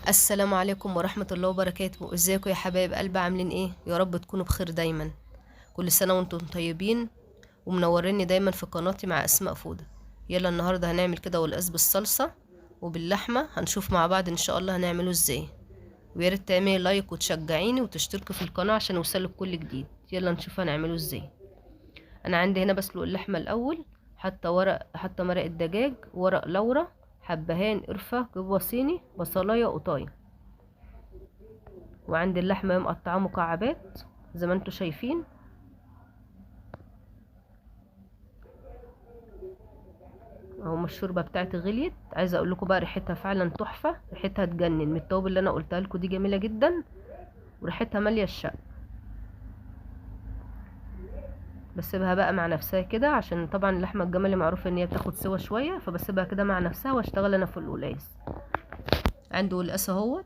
السلام عليكم ورحمة الله وبركاته. ازيكم يا حبايب قلب؟ عاملين ايه؟ يا رب تكونوا بخير دايما. كل سنة وانتم طيبين ومنوريني دايما في قناتي مع اسماء فودة. يلا النهاردة هنعمل كده والقاس بالصلصة وباللحمة، هنشوف مع بعض ان شاء الله هنعمله ازاي. ويا ريت تعملي لايك وتشجعيني وتشتركي في القناة عشان يوصلك كل جديد. يلا نشوف هنعمله ازاي. انا عندي هنا بسلق اللحمة الاول، حتى مرق الدجاج، ورق لورا، حبهان، قرفة، جبوة صيني، بصلاية، قطاية. وعندي اللحمه مقطعه مكعبات زي ما انتم شايفين. اهو الشوربه بتاعتي غليت. عايزه اقول لكم بقى ريحتها فعلا تحفه، ريحتها تجنن من التوابل اللي انا قلتها لكم دي، جميله جدا وريحتها ماليه الشقه. بسيبها بقى مع نفسها كده، عشان طبعا اللحمه الجملي معروف ان هي بتاخد سوا شويه، فبسيبها كده مع نفسها واشتغل انا في القلقاس. عندي قلقاس اهو،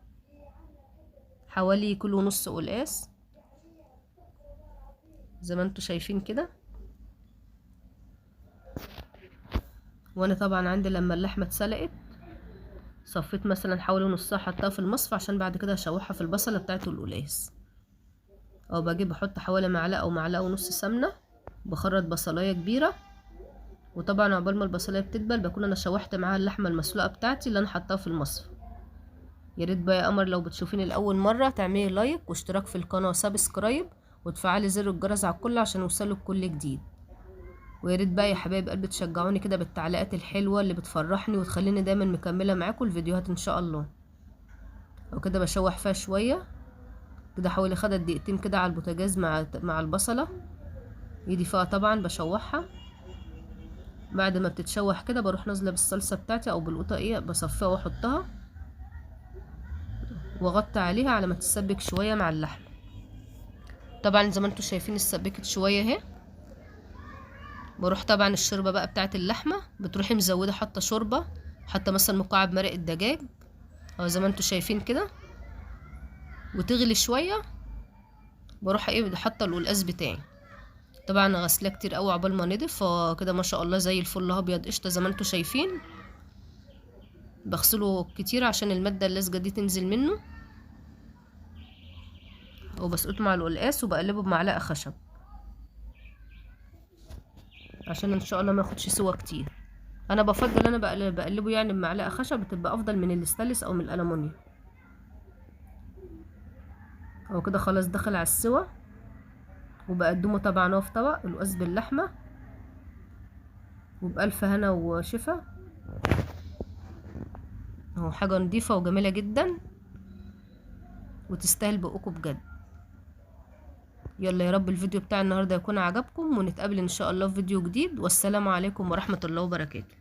حوالي كيلو ونص قلقاس زي ما انتم شايفين كده. وانا طبعا عندي لما اللحمه اتسلقت صفيت مثلا حوالي نصها، حطها في المصفى عشان بعد كده اشوحها في البصله بتاعت القلقاس. او بجيب احط حوالي معلقه او معلقه ونص سمنه، بخرط بصلايه كبيره. وطبعا عقبال ما البصلايه بتدبل بكون انا شوحت معاها اللحمه المسلوقه بتاعتي اللي انا حطاها في المصفى. يا ريت بقى يا قمر لو بتشوفيني لاول مره تعملي لايك واشتراك في القناه وسبسكرايب وتفعلي زر الجرس على الكل عشان يوصلك كل جديد. ويا ريت بقى يا حبايب قلبي تشجعوني كده بالتعليقات الحلوه اللي بتفرحني وتخليني دايما مكمله معاكم الفيديوهات ان شاء الله. وكده بشوح فيها شويه كده، حوالي خدت دقيقتين كده على البوتاجاز مع البصله. ايدي فيها طبعا بشوحها. بعد ما بتتشوح كده بروح نازله بالصلصه بتاعتي او بالقطه، بصفيها واحطها واغطي عليها على ما تتسبك شويه مع اللحم. طبعا زي ما انتم شايفين اتسبكت شويه اهي. بروح طبعا الشوربه بقى بتاعت اللحمه بتروحي مزوده، حاطه شوربه، حاطه مثلا مكعب مرق الدجاج او زي ما انتم شايفين كده، وتغلي شويه. بروح حاطه القلقاس بتاعي. طبعا غسلاه كتير قوي عقبال ما نضف، فكده ما شاء الله زي الفل ابيض قشطه زي ما انتم شايفين. بغسله كتير عشان الماده اللزجه دي تنزل منه. وبسقطه مع القلقاس وبقلبه بمعلقه خشب عشان ان شاء الله ما ياخدش سوا كتير. انا بفضل انا بقلبه يعني بمعلقه خشب، بتبقى افضل من الاستانلس او من الالومنيوم. هو كده خلاص دخل على السوا. وبقدمه طبعا هو في طبق القلقاس باللحمه وبألف هنا وشفا. اهو حاجه نضيفه وجميله جدا وتستاهل بقكم بجد. يلا يا رب الفيديو بتاع النهارده يكون عجبكم، ونتقابل ان شاء الله في فيديو جديد، والسلام عليكم ورحمه الله وبركاته.